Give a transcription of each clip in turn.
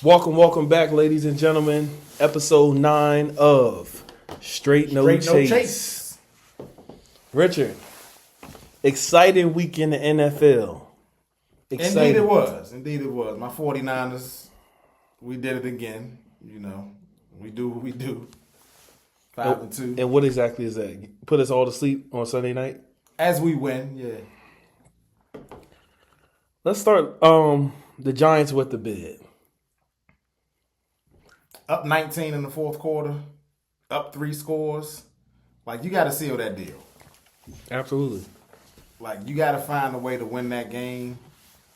Welcome back, ladies and gentlemen. Episode 9 of Straight No Chase. Richard, exciting week in the NFL. Indeed it was. My 49ers, we did it again. You know, we do what we do. 5-2. And what exactly is that? Put us all to sleep on Sunday night? As we win, yeah. Let's start the Giants with the bid. Up 19 in the fourth quarter, up 3 scores. Like, you got to seal that deal. Absolutely. Like, you got to find a way to win that game.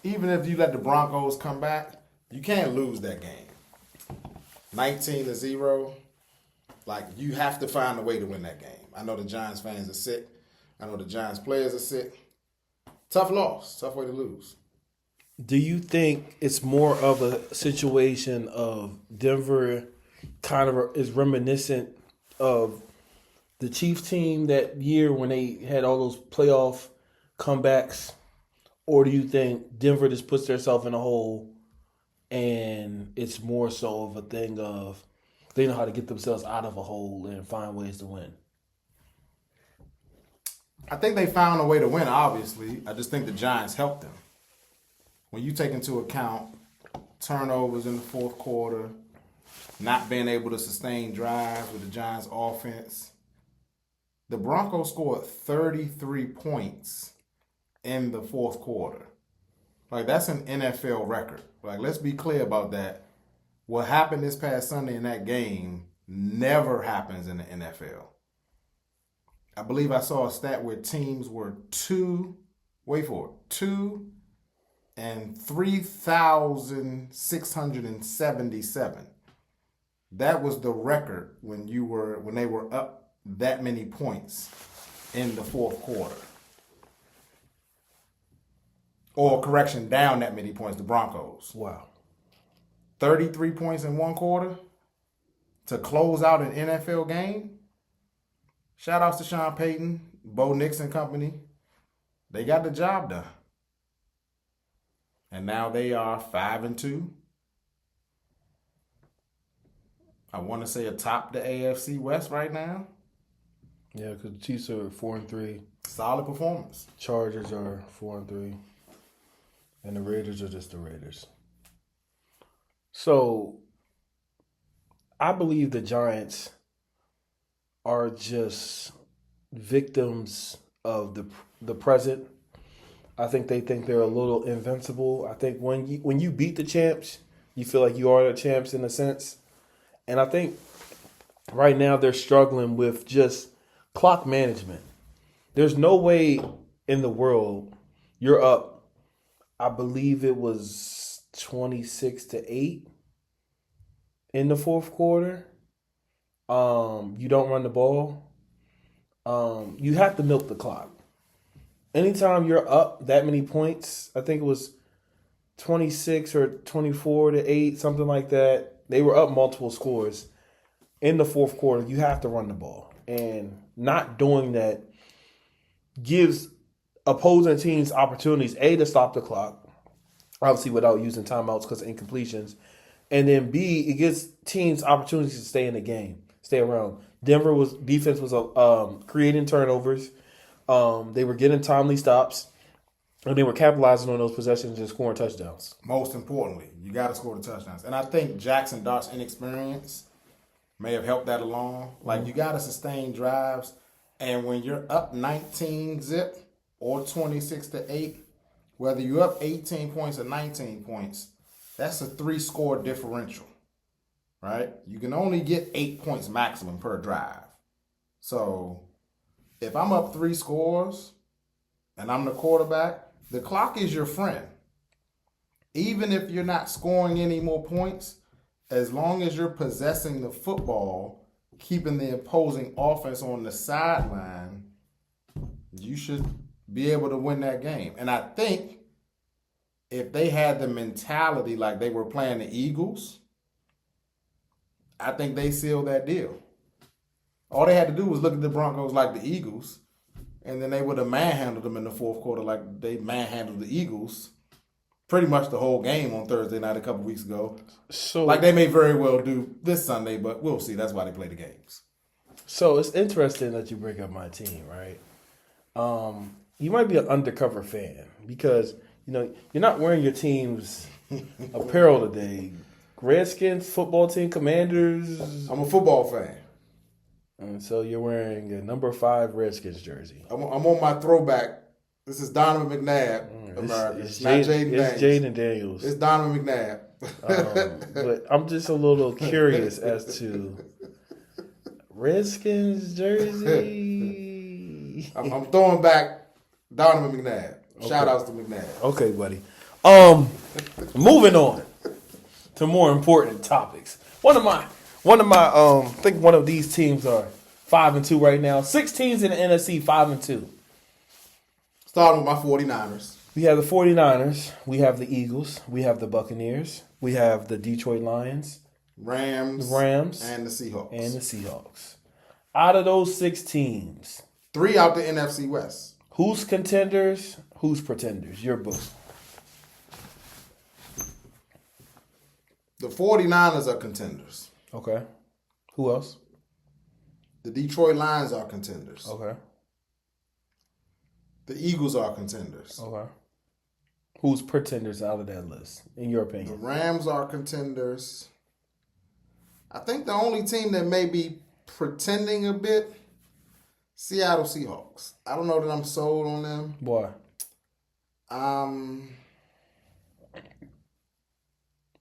Even if you let the Broncos come back, you can't lose that game. 19-0. Like, you have to find a way to win that game. I know the Giants fans are sick. I know the Giants players are sick. Tough loss. Tough way to lose. Do you think it's more of a situation of Denver kind of is reminiscent of the Chiefs team that year when they had all those playoff comebacks? Or do you think Denver just puts themselves in a hole and it's more so of a thing of they know how to get themselves out of a hole and find ways to win? I think they found a way to win, obviously. I just think the Giants helped them. When you take into account turnovers in the fourth quarter, not being able to sustain drives with the Giants' offense, the Broncos scored 33 points in the fourth quarter. Like, that's an NFL record. Like, let's be clear about that. What happened this past Sunday in that game never happens in the NFL. I believe I saw a stat where teams were 2 and 3,677. That was the record when they were up that many points in the fourth quarter. Or correction, down that many points, the Broncos. Wow. 33 points in one quarter to close out an NFL game. Shout outs to Sean Payton, Bo Nix and company. They got the job done. And now they are 5-2. I want to say atop the AFC West right now. Yeah, because the Chiefs are 4-3. Solid performance. Chargers are 4-3. And the Raiders are just the Raiders. So, I believe the Giants are just victims of the present. I think they think they're a little invincible. I think when you beat the champs, you feel like you are the champs in a sense. And I think right now they're struggling with just clock management. There's no way in the world you're up, I believe it was 26-8 in the fourth quarter. You don't run the ball. You have to milk the clock. Anytime you're up that many points, I think it was 26 or 24-8, something like that. They were up multiple scores in the fourth quarter. You have to run the ball. And not doing that gives opposing teams opportunities, A, to stop the clock, obviously without using timeouts because of incompletions. And then B, it gives teams opportunities to stay in the game, stay around. Defense was creating turnovers. They were getting timely stops, and they were capitalizing on those possessions and scoring touchdowns. Most importantly, you got to score the touchdowns. And I think Jackson Dart's inexperience may have helped that along. Like, you got to sustain drives, and when you're up 19-zip or 26-8, whether you're up 18 points or 19 points, that's a 3-score differential, right? You can only get 8 points maximum per drive. So if I'm up 3 scores and I'm the quarterback, the clock is your friend. Even if you're not scoring any more points, as long as you're possessing the football, keeping the opposing offense on the sideline, you should be able to win that game. And I think if they had the mentality like they were playing the Eagles, I think they sealed that deal. All they had to do was look at the Broncos like the Eagles, and then they would have manhandled them in the fourth quarter like they manhandled the Eagles, pretty much the whole game on Thursday night a couple weeks ago. So, Like they may very well do this Sunday, but we'll see. That's why they play the games. So it's interesting that you bring up my team, right? You might be an undercover fan because you're not wearing your team's apparel today. Redskins football team, Commanders. I'm a football fan. And so you're wearing a number 5 Redskins jersey. I'm on my throwback. This is Donovan McNabb, America. It's not Jaden Daniels. It's Jaden Daniels. It's Donovan McNabb. But I'm just a little curious as to Redskins jersey. I'm throwing back Donovan McNabb. Okay. Shout outs to McNabb. Okay, buddy. Moving on to more important topics. One of my I think one of these teams are 5-2 right now. 6 teams in the NFC 5-2. Starting with my 49ers. We have the 49ers, we have the Eagles, we have the Buccaneers, we have the Detroit Lions, Rams, and the Seahawks. Out of those 6 teams, 3 out the NFC West. Who's contenders? Who's pretenders? Your book. The 49ers are contenders. Okay. Who else? The Detroit Lions are contenders. Okay. The Eagles are contenders. Okay. Who's pretenders out of that list, in your opinion? The Rams are contenders. I think the only team that may be pretending a bit, Seattle Seahawks. I don't know that I'm sold on them. Why?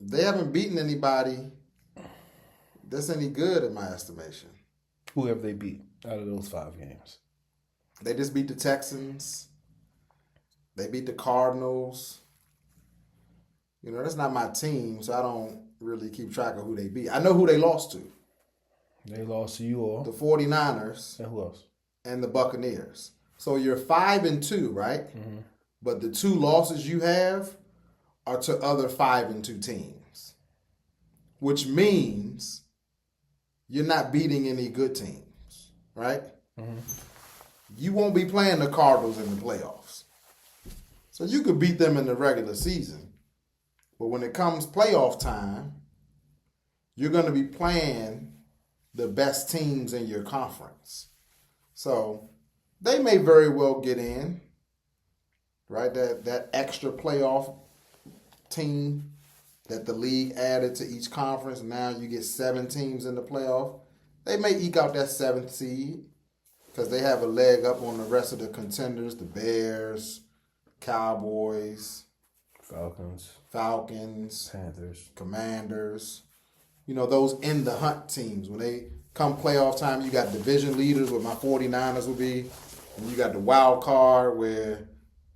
They haven't beaten anybody that's any good in my estimation. Who have they beat out of those 5 games? They just beat the Texans. They beat the Cardinals. That's not my team, so I don't really keep track of who they beat. I know who they lost to. They lost to you all. The 49ers. And who else? And the Buccaneers. So you're 5-2, right? Mm-hmm. But the 2 losses you have are to other 5-2 teams, which means you're not beating any good teams, right? Mm-hmm. You won't be playing the Cardinals in the playoffs. So you could beat them in the regular season. But when it comes playoff time, you're going to be playing the best teams in your conference. So they may very well get in, right? That extra playoff team that the league added to each conference. Now you get 7 teams in the playoff. They may eke out that 7th seed because they have a leg up on the rest of the contenders, the Bears, Cowboys, Falcons, Panthers, Commanders. Those in the hunt teams. When they come playoff time, you got division leaders where my 49ers will be. And you got the wild card where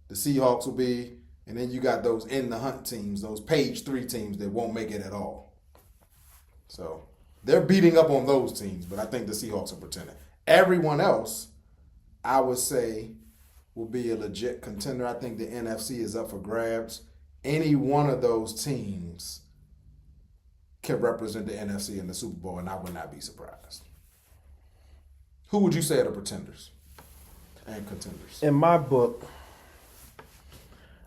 the Seahawks will be. And then you got those in the hunt teams, those page 3 teams that won't make it at all. So they're beating up on those teams, but I think the Seahawks are pretending. Everyone else, I would say, will be a legit contender. I think the NFC is up for grabs. Any one of those teams can represent the NFC in the Super Bowl, and I would not be surprised. Who would you say are the pretenders and contenders? In my book,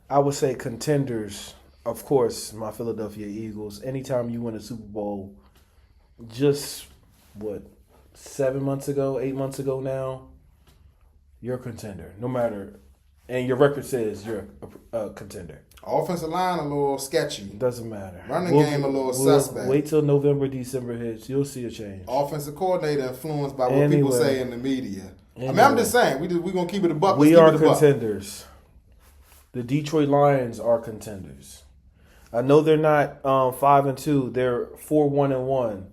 I would say contenders, of course, my Philadelphia Eagles. Anytime you win a Super Bowl, just 7 months ago, 8 months ago now, you're a contender. No matter, and your record says you're a contender. Offensive line a little sketchy. Doesn't matter. Running game a little suspect. Wait till November, December hits. You'll see a change. Offensive coordinator influenced by what people say in the media. Anyway, I'm just saying, we're going to keep it a buck. We are contenders. The Detroit Lions are contenders. I know they're not 5-2. They're 4-1-1.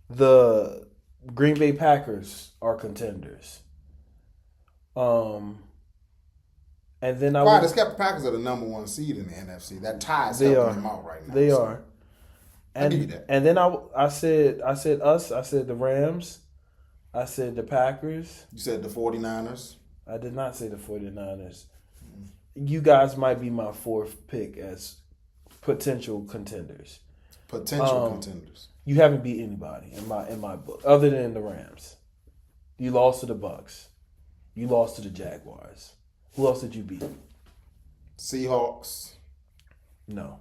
The Green Bay Packers are contenders. And then the Packers are the number 1 seed in the NFC. That tie is helping them out right now. They are. I'll give you that. And then I said us. I said the Rams. I said the Packers. You said the 49ers. I did not say the 49ers. You guys might be my 4th pick as potential contenders. Contenders. You haven't beat anybody in my book, other than the Rams. You lost to the Bucks. You lost to the Jaguars. Who else did you beat? Seahawks. No.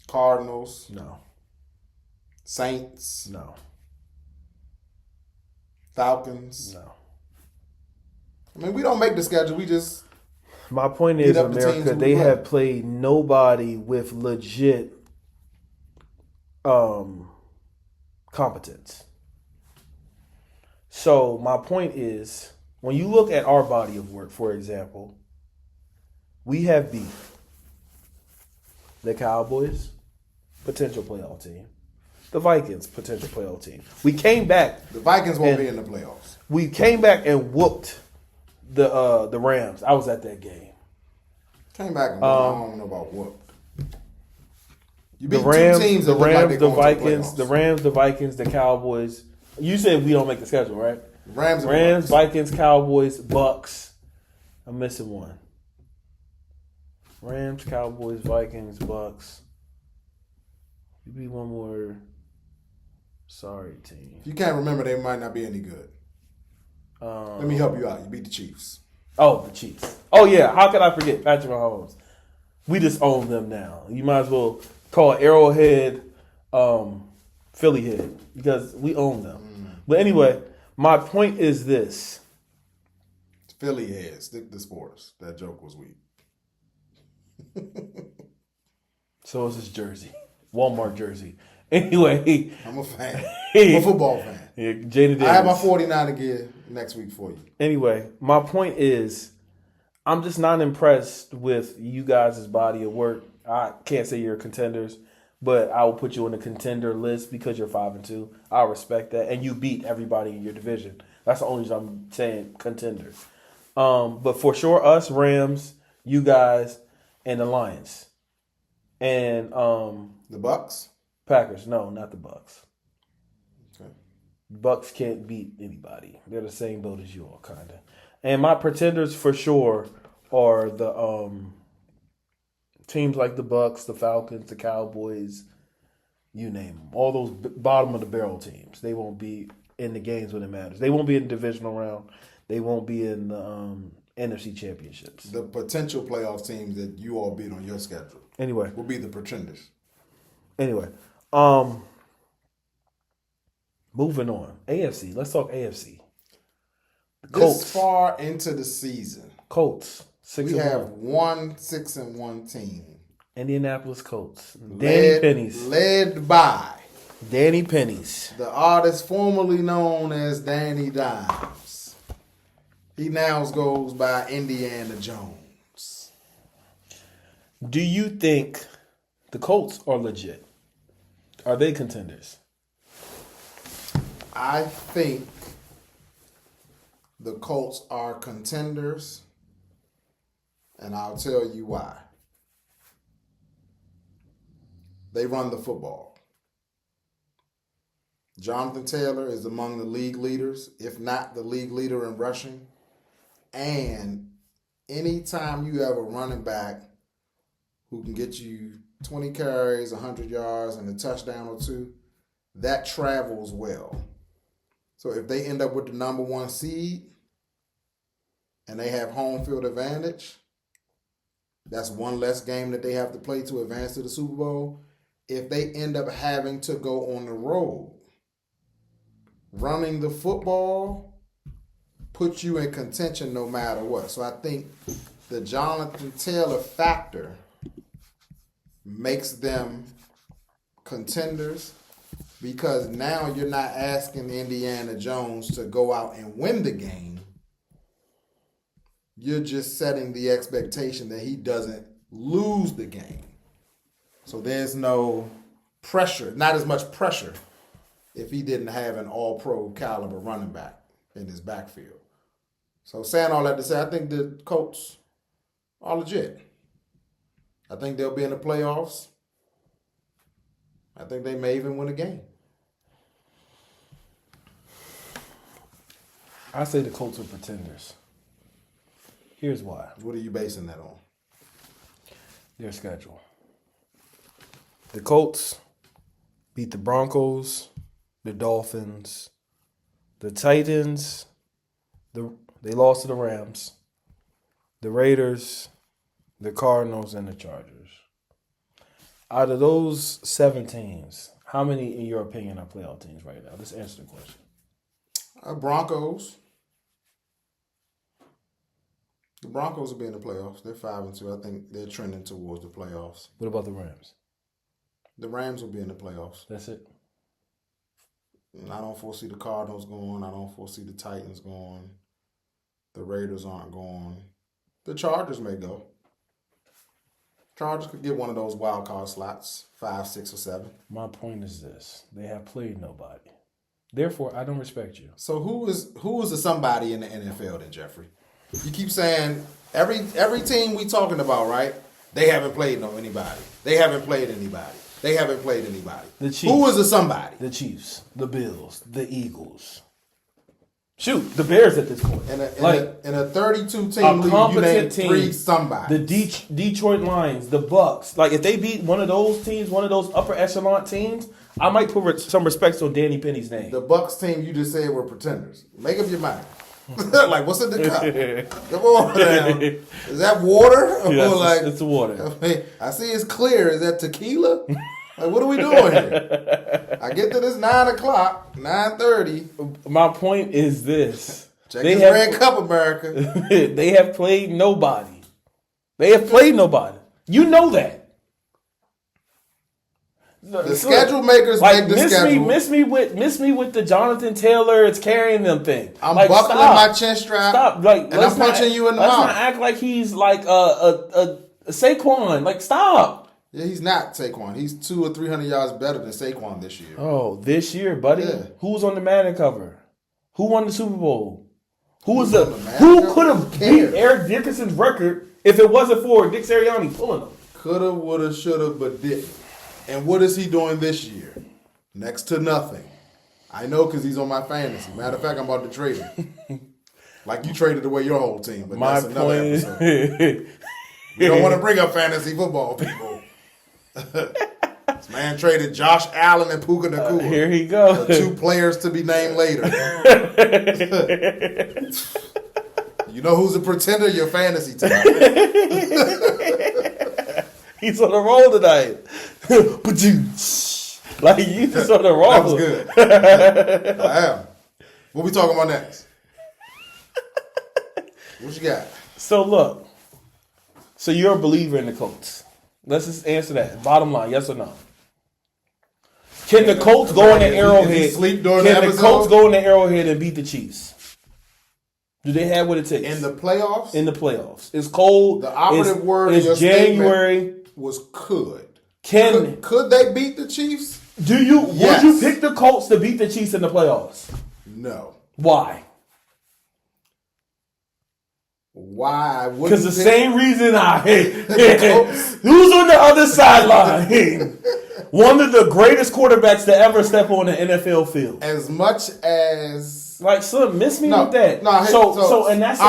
Cardinals? No. Saints? No. Falcons? No. I mean, we don't make the schedule. We just My point is, America, they have played nobody with legit competence. So my point is, when you look at our body of work, for example, we have beat the Cowboys, potential playoff team. The Vikings, potential playoff team. We came back. The Vikings won't be in the playoffs. We came back and whooped the Rams. I was at that game. Came back and I don't know about whooped. You beat the Rams, two teams the Rams, like the Vikings, the Rams, the Vikings, the Cowboys. You said we don't make the schedule, right? Rams, Vikings, Cowboys, Bucks. I'm missing one. Rams, Cowboys, Vikings, Bucks. You beat one more. Sorry, team. If you can't remember, they might not be any good. Let me help you out. You beat the Chiefs. Oh, the Chiefs. Oh, yeah. How could I forget Patrick Mahomes? We just own them now. You might as well call Arrowhead Philly Head because we own them. But anyway, my point is this. Philly Head. Stick to sports. That joke was weak. So is his jersey. Walmart jersey. Anyway. I'm a fan. I'm a football fan. Yeah, Jada Davis. I have my 49 again next week for you. Anyway, my point is, I'm just not impressed with you guys' body of work. I can't say you're contenders, but I will put you on the contender list because you're 5-2. I respect that, and you beat everybody in your division. That's the only reason I'm saying contender. But for sure, us Rams, you guys, and the Lions, and the Bucks, Packers. No, not the Bucks. Okay. Bucks can't beat anybody. They're the same boat as you all, kind of. And my pretenders for sure are the teams like the Bucks, the Falcons, the Cowboys, you name them. All those bottom of the barrel teams. They won't be in the games when it matters. They won't be in the divisional round. They won't be in the NFC championships. The potential playoff teams that you all beat on your schedule. Anyway, will be the pretenders. Anyway, moving on. AFC. Let's talk AFC. Colts. This far into the season, Colts. We have 1 6-1 team. Indianapolis Colts. Danny Pennies. Led by Danny Pennies. The artist formerly known as Danny Dimes. He now goes by Indiana Jones. Do you think the Colts are legit? Are they contenders? I think the Colts are contenders, and I'll tell you why. They run the football. Jonathan Taylor is among the league leaders, if not the league leader in rushing. And anytime you have a running back who can get you 20 carries, 100 yards, and a touchdown or two, that travels well. So if they end up with the number 1 seed and they have home field advantage, that's one less game that they have to play to advance to the Super Bowl. If they end up having to go on the road, running the football puts you in contention no matter what. So I think the Jonathan Taylor factor makes them contenders because now you're not asking Indiana Jones to go out and win the game. You're just setting the expectation that he doesn't lose the game. So there's no pressure, not as much pressure if he didn't have an all-pro caliber running back in his backfield. So saying all that to say, I think the Colts are legit. I think they'll be in the playoffs. I think they may even win a game. I say the Colts are pretenders. Here's why. What are you basing that on? Their schedule. The Colts beat the Broncos, the Dolphins, the Titans. They lost to the Rams, the Raiders, the Cardinals, and the Chargers. Out of those 7 teams, how many, in your opinion, are playoff teams right now? Just answer the question. Broncos. The Broncos will be in the playoffs. They're 5-2. I think they're trending towards the playoffs. What about the Rams? The Rams will be in the playoffs. That's it. I don't foresee the Cardinals going. I don't foresee the Titans going. The Raiders aren't going. The Chargers may go. Chargers could get one of those wild card slots, 5, 6, or 7. My point is this: they have played nobody. Therefore, I don't respect you. So who is the somebody in the NFL then, Jeffrey? You keep saying every team we talking about, right? They haven't played anybody. They haven't played anybody. They haven't played anybody. The Chiefs. Who is the somebody? The Chiefs, the Bills, the Eagles. Shoot, the Bears at this point. In a 32-team league, you name 3 somebody. The Detroit Lions, the Bucks. Like, if they beat one of those teams, one of those upper echelon teams, I might put some respect on Danny Penny's name. The Bucks team you just said were pretenders. Make up your mind. Like, what's in the cup? Come on now. Is that water? Yes, it's water. I see it's clear. Is that tequila? Like, what are we doing here? I get that it's 9 o'clock, 9:30. My point is this. Check this red cup, America. They have played nobody. They have played nobody. You know that. The schedule makers make the schedule. Miss me with the Jonathan Taylor, it's carrying them thing. I'm buckling my chin strap. Stop. Like, and I'm punching you in the mouth. Let's not act like he's like a Saquon. Like, stop. Yeah, he's not Saquon. He's 200 or 300 yards better than Saquon this year. Oh, this year, buddy. Yeah. Who was on the Madden cover? Who won the Super Bowl? Who could have beat Eric Dickerson's record if it wasn't for Dick Sirianni pulling him? Coulda, woulda, shoulda, but didn't. And what is he doing this year? Next to nothing. I know because he's on my fantasy. Matter of fact, I'm about to trade him. Like you traded away your whole team, but that's another episode. We don't want to bring up fantasy football, people. This man traded Josh Allen and Puka Nacua. Here he goes. 2 players to be named later. You know who's a pretender? Your fantasy team. He's on the roll tonight. Like, you just on the roll. That was good. I am. What we talking about next? What you got? So look. So you're a believer in the Colts. Let's just answer that. Bottom line, yes or no? Can the Colts go in the Arrowhead? Can the Colts go in the Arrowhead and beat the Chiefs? Do they have what it takes? In the playoffs? In the playoffs. It's cold. The operative word is January. Was could. Could they beat the Chiefs? Would you pick the Colts to beat the Chiefs in the playoffs? No. Why? Why? Because the same reason I hate. Who's on the other sideline? One of the greatest quarterbacks to ever step on the NFL field. As much as miss me with that. No, so and that's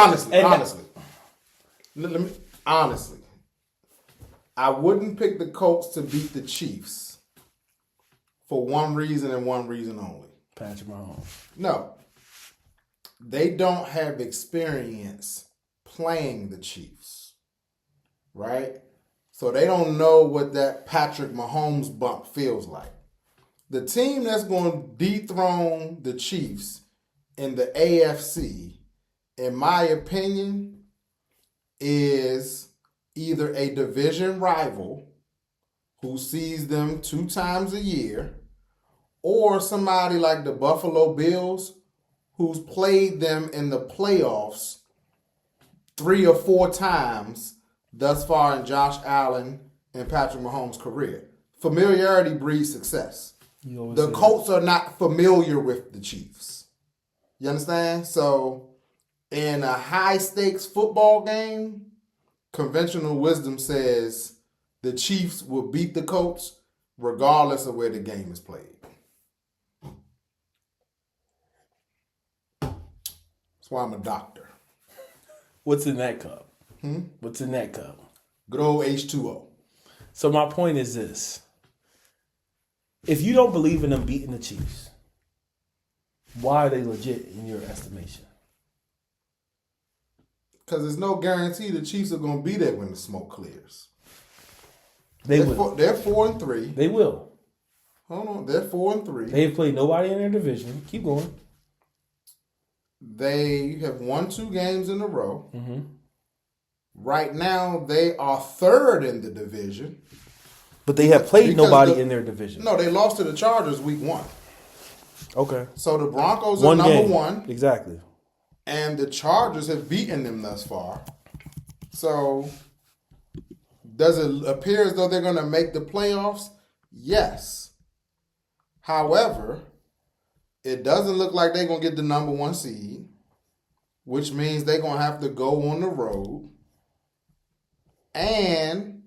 honestly, I wouldn't pick the Colts to beat the Chiefs for one reason and one reason only. Patrick Mahomes. No, they don't have experience playing the Chiefs, right? So they don't know what that Patrick Mahomes bump feels like. The team that's going to dethrone the Chiefs in the AFC, in my opinion, is either a division rival who sees them 2 times a year, or somebody like the Buffalo Bills who's played them in the playoffs 3 or 4 times thus far in Josh Allen and Patrick Mahomes' career. Familiarity breeds success. The Colts are not familiar with the Chiefs. You understand? So in a high-stakes football game, conventional wisdom says the Chiefs will beat the Colts regardless of where the game is played. That's why I'm a doctor. What's in that cup? What's in that cup? Good old H2O. So my point is this. If you don't believe in them beating the Chiefs, why are they legit in your estimation? Because there's no guarantee the Chiefs are going to be there when the smoke clears. They will. They're 4-3. They will. Hold on, they're 4-3. They've played nobody in their division. Keep going. They have won 2 games in a row. Mm-hmm. Right now, they are 3rd in the division. But they have played nobody in their division. No, they lost to the Chargers week 1. Okay. So the Broncos are number 1. Exactly. And the Chargers have beaten them thus far. So does it appear as though they're going to make the playoffs? Yes. However, it doesn't look like they're going to get the number 1 seed, which means they're going to have to go on the road. And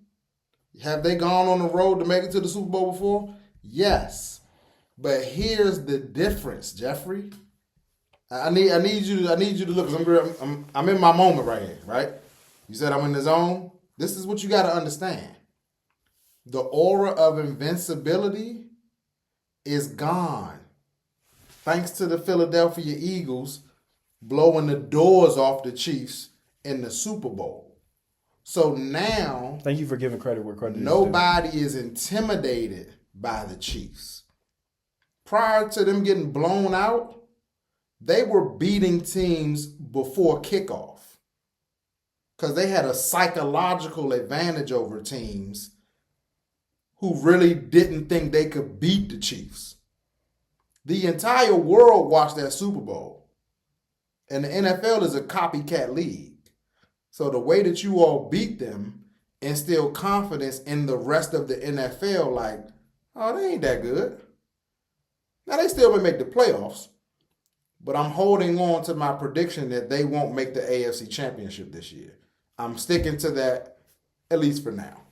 have they gone on the road to make it to the Super Bowl before? Yes. But here's the difference, Jeffrey. I need you to look, because I'm in my moment right here, right? You said I'm in the zone. This is what you got to understand. The aura of invincibility is gone, thanks to the Philadelphia Eagles blowing the doors off the Chiefs in the Super Bowl. So now, thank you for giving credit where credit is due. Nobody is intimidated by the Chiefs. Prior to them getting blown out, they were beating teams before kickoff because they had a psychological advantage over teams who really didn't think they could beat the Chiefs. The entire world watched that Super Bowl, and the NFL is a copycat league. So the way that you all beat them instilled confidence in the rest of the NFL, like, oh, they ain't that good. Now, they still may make the playoffs, but I'm holding on to my prediction that they won't make the AFC Championship this year. I'm sticking to that, at least for now.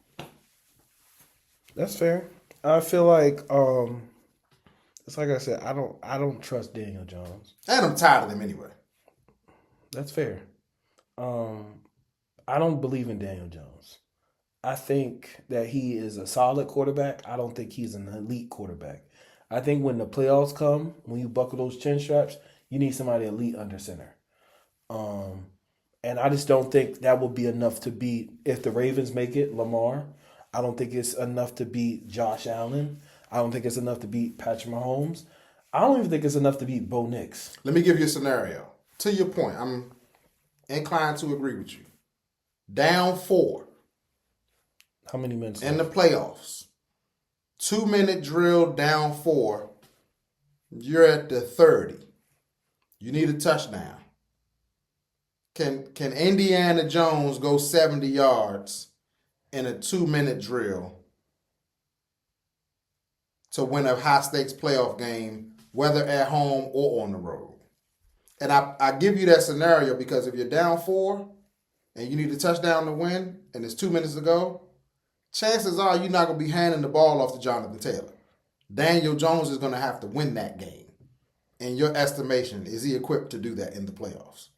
That's fair. I feel like it's like I said, I don't trust Daniel Jones. And I'm tired of them anyway. That's fair. I don't believe in Daniel Jones. I think that he is a solid quarterback. I don't think he's an elite quarterback. I think when the playoffs come, when you buckle those chin straps, you need somebody elite under center. And I just don't think that will be enough to beat, if the Ravens make it, Lamar. I don't think it's enough to beat Josh Allen. I don't think it's enough to beat Patrick Mahomes. I don't even think it's enough to beat Bo Nix. Let me give you a scenario. To your point, I'm inclined to agree with you. Down 4. How many minutes in the playoffs? 2-minute drill, down 4. You're at the 30. You need a touchdown. Can Indiana Jones go 70 yards in a 2-minute drill to win a high-stakes playoff game, whether at home or on the road? And I give you that scenario because if you're down 4 and you need a touchdown to win and it's 2 minutes to go, chances are you're not going to be handing the ball off to Jonathan Taylor. Daniel Jones is going to have to win that game. In your estimation, is he equipped to do that in the playoffs?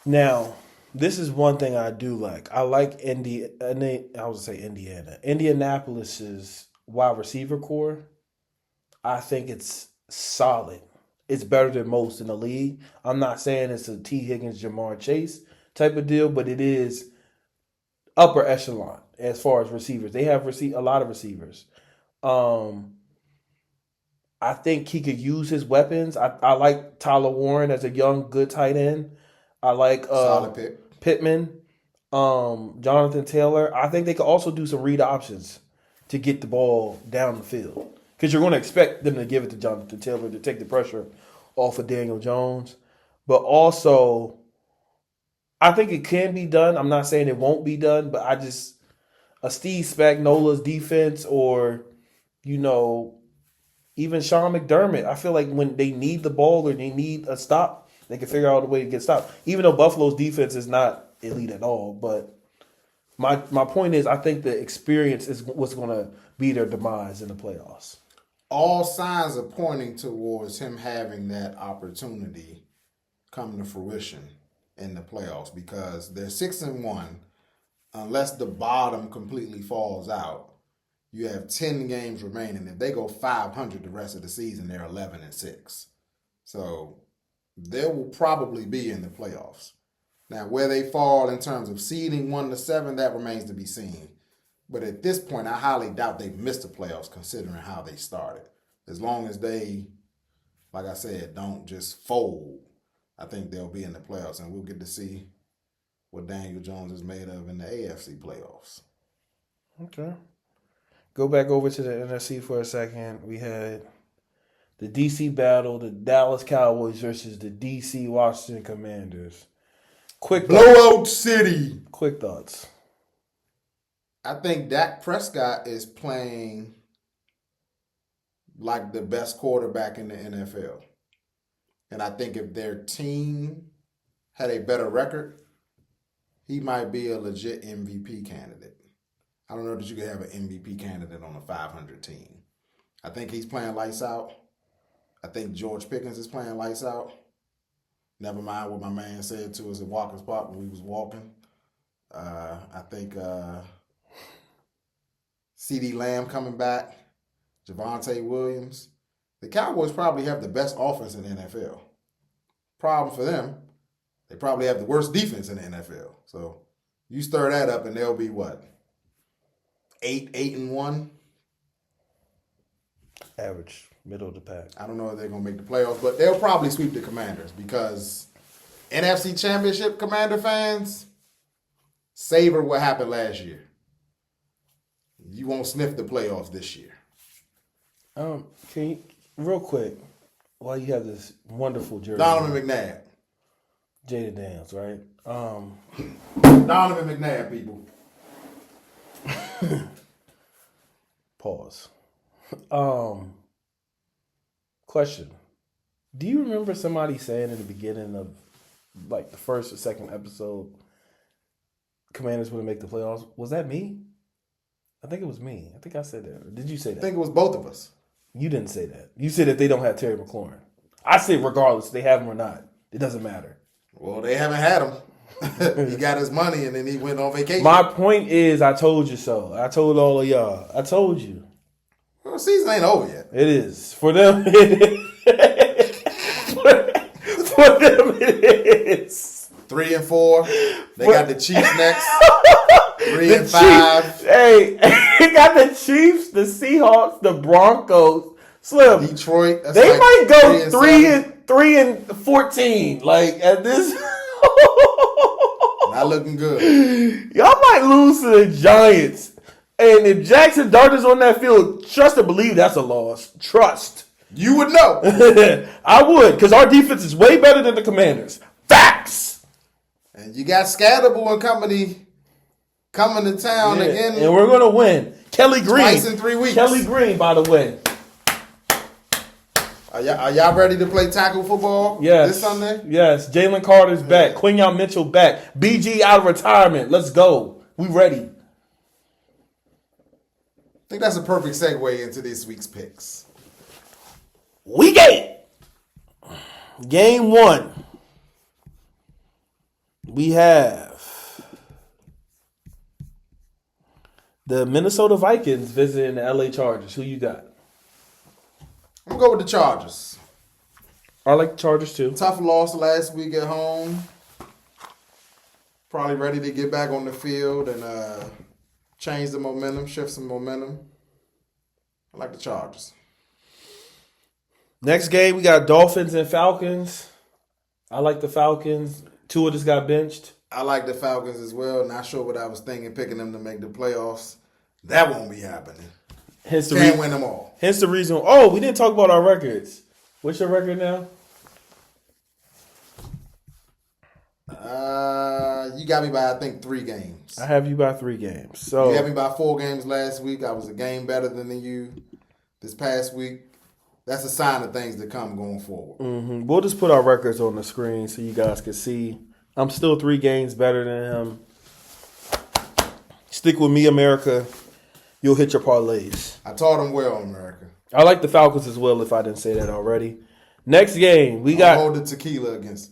Now, this is one thing I do like. I like Indianapolis's wide receiver core. I think it's solid. It's better than most in the league. I'm not saying it's a T. Higgins, Jamar Chase type of deal, but it is upper echelon as far as receivers. They have a lot of receivers. I think he could use his weapons. I like Tyler Warren as a young, good tight end. I like solid pick. Pittman, Jonathan Taylor. I think they could also do some read options to get the ball down the field. Because you're going to expect them to give it to Jonathan Taylor to take the pressure off of Daniel Jones. But also, I think it can be done. I'm not saying it won't be done, but a Steve Spagnuolo's defense or, even Sean McDermott, I feel like when they need the ball or they need a stop, they can figure out a way to get stopped. Even though Buffalo's defense is not elite at all. But my point is, I think the experience is what's going to be their demise in the playoffs. All signs are pointing towards him having that opportunity come to fruition in the playoffs because they're 6-1. Unless the bottom completely falls out, you have 10 games remaining. If they go 500 the rest of the season, they're 11-6. So they will probably be in the playoffs. Now, where they fall in terms of seeding 1-7, that remains to be seen. But at this point, I highly doubt they missed the playoffs considering how they started. As long as they, like I said, don't just fold, I think they'll be in the playoffs. And we'll get to see what Daniel Jones is made of in the AFC playoffs. Okay. Go back over to the NFC for a second. We had the DC battle, the Dallas Cowboys versus the DC Washington Commanders. Blowout City. Quick thoughts. I think Dak Prescott is playing like the best quarterback in the NFL. And I think if their team had a better record, he might be a legit MVP candidate. I don't know that you could have an MVP candidate on a 500 team. I think he's playing lights out. I think George Pickens is playing lights out. Never mind what my man said to us at Walker's Park when we was walking. I think CeeDee Lamb coming back, Javonte Williams. The Cowboys probably have the best offense in the NFL. Problem for them, they probably have the worst defense in the NFL. So you stir that up and they'll be what? 8-1? Average, middle of the pack. I don't know if they're going to make the playoffs, but they'll probably sweep the Commanders because NFC Championship Commander fans, savor what happened last year. You won't sniff the playoffs this year. Can you, real quick, while you have this wonderful jersey. Donovan McNabb. Jaden Daniels, right? Donovan McNabb, people. Pause. Question. Do you remember somebody saying in the beginning of like the first or second episode, Commanders wouldn't make the playoffs? Was that me? I think it was me. I think I said that. Or did you say that? I think it was both of us. You didn't say that. You said that they don't have Terry McLaurin. I say regardless, they have him or not. It doesn't matter. Well, they haven't had him. He got his money and then he went on vacation. My point is, I told you so. I told all of y'all. I told you. Well, the season ain't over yet. It is. For them, it is. For them, it is. 3-4. They got the Chiefs next. 3-5. Chiefs, hey, they got the Chiefs, the Seahawks, the Broncos. Slim. Detroit. They like might go 3-14. Like at this. Not looking good. Y'all might lose to the Giants. And if Jackson Darter's on that field, trust and believe that's a loss. Trust. You would know. I would, because our defense is way better than the Commanders. Facts. And you got Scatterable and company coming to town again. And we're going to win. Kelly Green. Twice in 3 weeks. Kelly Green, by the way. Are y'all ready to play tackle football this Sunday? Yes. Jalen Carter's back. Quinyon Mitchell back. BG out of retirement. Let's go. We ready. I think that's a perfect segue into this week's picks. Week 8. Game 1. We have the Minnesota Vikings visiting the LA Chargers. Who you got? I'm going to go with the Chargers. I like the Chargers too. Tough loss last week at home. Probably ready to get back on the field and change the momentum, shift some momentum. I like the Chargers. Next game, we got Dolphins and Falcons. I like the Falcons. Tua just got benched. I like the Falcons as well. Not sure what I was thinking, picking them to make the playoffs. That won't be happening. Can't win them all. Hence the reason. Oh, we didn't talk about our records. What's your record now? You got me by, I think, 3 games. I have you by 3 games. So You got me by 4 games last week. I was a game better than you this past week. That's a sign of things to come going forward. Mm-hmm. We'll just put our records on the screen so you guys can see. I'm still 3 games better than him. Stick with me, America. You'll hit your parlays. I taught him well, America. I like the Falcons as well, if I didn't say that already. Next game, we got hold the tequila against.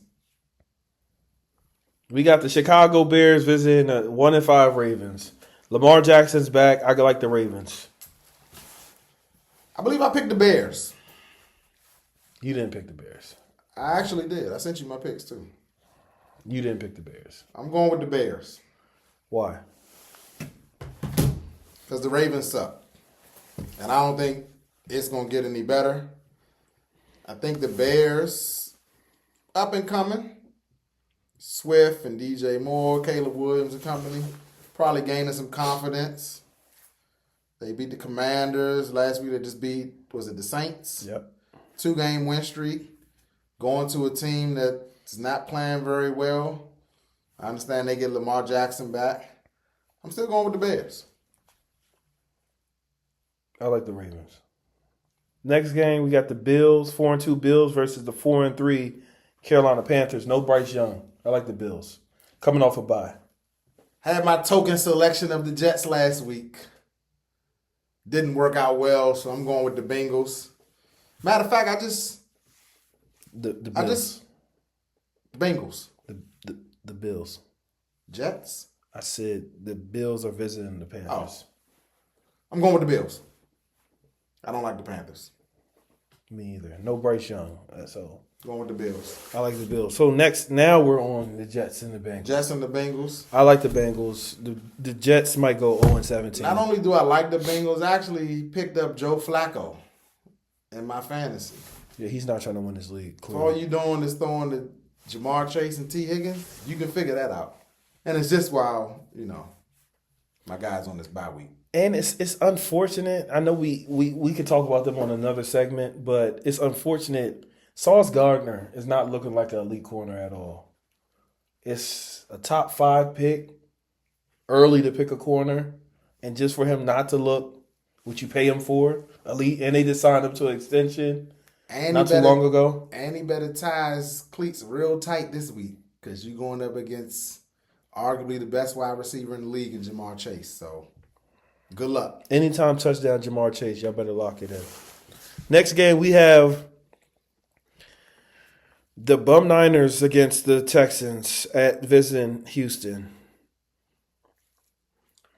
We got the Chicago Bears visiting the 1-5 Ravens. Lamar Jackson's back. I like the Ravens. I believe I picked the Bears. You didn't pick the Bears. I actually did. I sent you my picks too. You didn't pick the Bears. I'm going with the Bears. Why? because the Ravens suck. And I don't think it's going to get any better. I think the Bears, up and coming. Swift and DJ Moore, Caleb Williams and company, probably gaining some confidence. They beat the Commanders. Last week they just beat, was it the Saints? Yep. 2-game win streak. Going to a team that's not playing very well. I understand they get Lamar Jackson back. I'm still going with the Bears. I like the Ravens. Next game, we got the Bills, 4-2 Bills versus the 4-3 Carolina Panthers. No Bryce Young. I like the Bills. Coming off a bye. Had my token selection of the Jets last week. Didn't work out well, so I'm going with the Bengals. Matter of fact, The Bills. Bengals. The Bills. Jets? I said the Bills are visiting the Panthers. I'm going with the Bills. I don't like the Panthers. Me either. No Bryce Young. So Going with the Bills. I like the Bills. So now we're on the Jets and the Bengals. Jets and the Bengals. I like the Bengals. The Jets might go 0-17. Not only do I like the Bengals, I actually picked up Joe Flacco in my fantasy. Yeah, he's not trying to win this league. So all you doing is throwing to Jamar Chase and T. Higgins. You can figure that out. And it's just while, my guy's on this bye week. And it's unfortunate. I know we could talk about them on another segment, but it's unfortunate. Sauce Gardner is not looking like an elite corner at all. It's a top 5 pick, early to pick a corner, and just for him not to look what you pay him for, elite, and they just signed him to an extension not too long ago. And he better tie his cleats real tight this week because you're going up against arguably the best wide receiver in the league in Jamar Chase. So good luck. Anytime touchdown Jamar Chase, y'all better lock it in. Next game, we have the Bum Niners against the Texans at visiting Houston.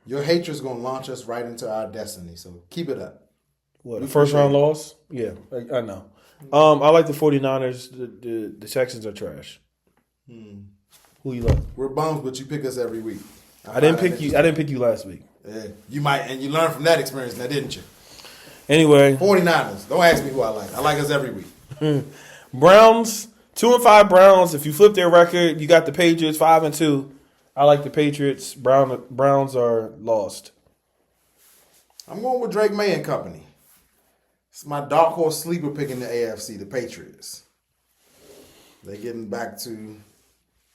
Your hatred's going to launch us right into our destiny, so keep it up. What, a first-round loss? Yeah, I know. I like the 49ers. The Texans are trash. Who you like? We're bums, but you pick us every week. I didn't pick you. I didn't pick you last week. Yeah, you might, and you learned from that experience now, didn't you? Anyway. 49ers. Don't ask me who I like. I like us every week. Browns, 2-5 Browns. If you flip their record, you got the Patriots 5-2. I like the Patriots. Browns are lost. I'm going with Drake May and company. It's my dark horse sleeper pick in the AFC, the Patriots. They're getting back to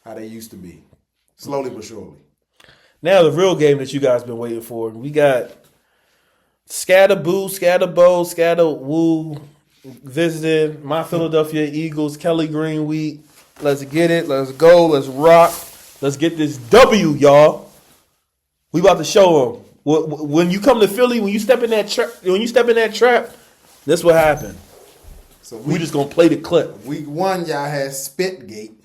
how they used to be. Slowly but surely. Now the real game that you guys been waiting for. We got Scatterboo, Scatterbo, Scatterwoo visiting my Philadelphia Eagles, Kelly Greenwheat. Let's get it. Let's go. Let's rock. Let's get this W, y'all. We about to show them. When you come to Philly, when you step in that trap, that's what happened. So we just gonna play the clip. Week 1, y'all had Spitgate.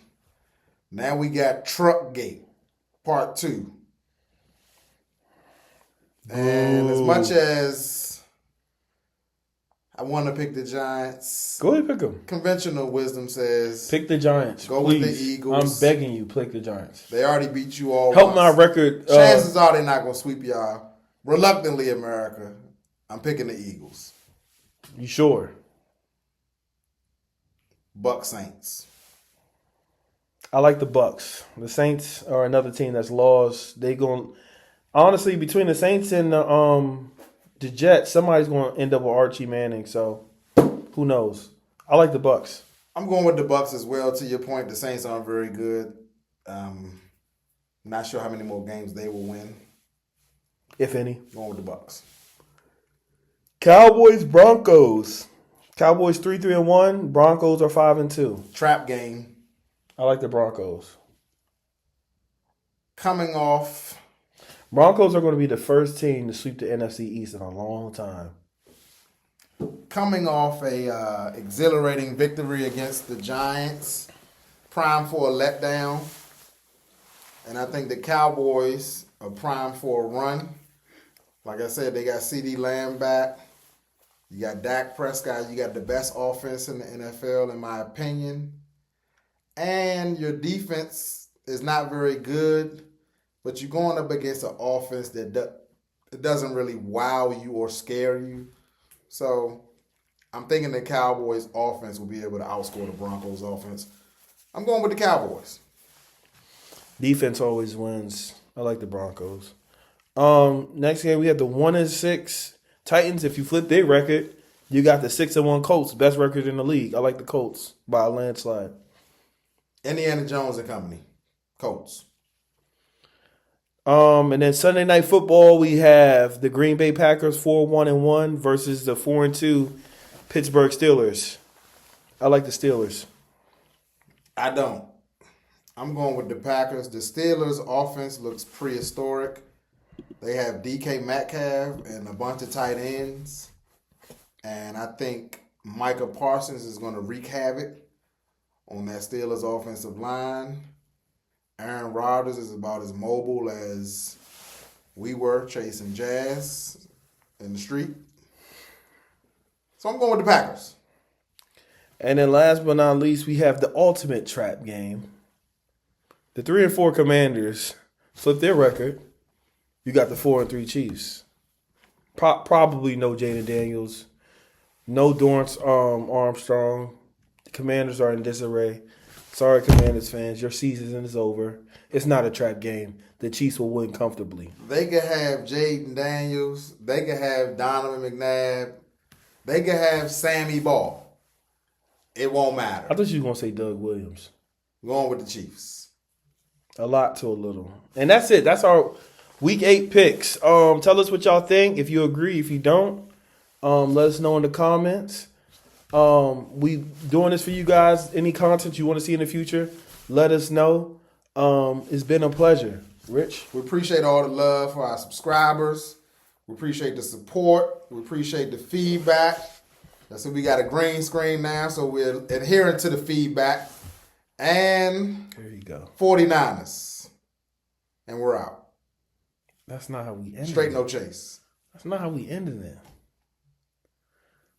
Now we got Truckgate, Part 2. And as much as I want to pick the Giants, go ahead, pick them. Conventional wisdom says pick the Giants. Go please. with the Eagles. I'm begging you, pick the Giants. They already beat you all. Help my record. Chances are they're not gonna sweep y'all. Reluctantly, America, I'm picking the Eagles. You sure? Buck Saints. I like the Bucks. The Saints are another team that's lost. They going honestly between the Saints and the Jets, somebody's going to end up with Archie Manning. So who knows? I like the Bucks. I'm going with the Bucks as well. To your point, the Saints aren't very good. Not sure how many more games they will win, if any. Going with the Bucks. Cowboys Broncos. Cowboys 3-1. Broncos are 5-2. Trap game. I like the Broncos. Coming off. Broncos are going to be the first team to sweep the NFC East in a long time. Coming off a exhilarating victory against the Giants. Prime for a letdown. And I think the Cowboys are primed for a run. Like I said, they got CeeDee Lamb back. You got Dak Prescott. You got the best offense in the NFL, in my opinion. And your defense is not very good, but you're going up against an offense that it doesn't really wow you or scare you. So I'm thinking the Cowboys offense will be able to outscore the Broncos offense. I'm going with the Cowboys. Defense always wins. I like the Broncos. Next game we have the 1-6 Titans. If you flip their record, you got the 6-1 Colts, best record in the league. I like the Colts by a landslide. Indiana Jones and company. Colts. And then Sunday Night Football, we have the Green Bay Packers 4-1-1 versus the 4-2 Pittsburgh Steelers. I like the Steelers. I don't. I'm going with the Packers. The Steelers' offense looks prehistoric. They have DK Metcalf and a bunch of tight ends. And I think Micah Parsons is going to wreak havoc on that Steelers offensive line. Aaron Rodgers is about as mobile as we were chasing jazz in the street. So I'm going with the Packers. And then last but not least, we have the ultimate trap game. The 3-4 Commanders flip their record. You got the 4-3 Chiefs. Probably no Jaden Daniels. No Dorrance Armstrong. The Commanders are in disarray. Sorry, Commanders fans. Your season is over. It's not a trap game. The Chiefs will win comfortably. They could have Jaden Daniels. They could have Donovan McNabb. They could have Sammy Ball. It won't matter. I thought you were going to say Doug Williams. Going with the Chiefs. A lot to a little. And that's it. That's our Week 8 picks. Tell us what y'all think. If you agree, if you don't, let us know in the comments. We doing this for you guys. Any content you want to see in the future, let us know. It's been a pleasure. Rich? We appreciate all the love for our subscribers. We appreciate the support. We appreciate the feedback. That's we got a green screen now, so we're adhering to the feedback. And there you go. 49ers. And we're out. That's not how we ended Straight it. no chase. That's not how we ended it.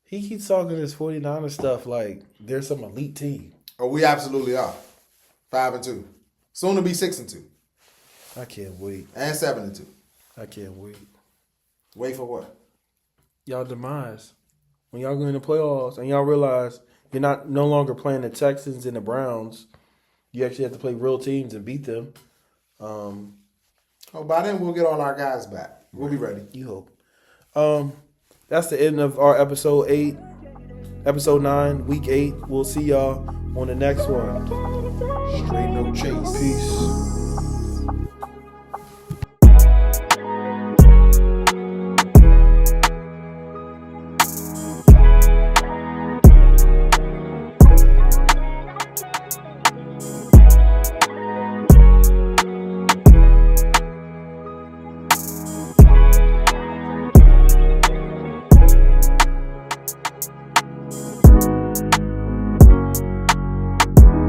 He keeps talking this 49ers stuff like there's some elite team. Oh, we absolutely are. 5-2. Soon to be 6-2. I can't wait. And 7-2. I can't wait. Wait for what? Y'all demise. When y'all go in the playoffs and y'all realize you're no longer playing the Texans and the Browns, you actually have to play real teams and beat them. By then we'll get all our guys back. We'll be ready. You hope. That's the end of our episode 8. Episode 9, week 8. We'll see y'all on the next one. Straight no chase. Peace.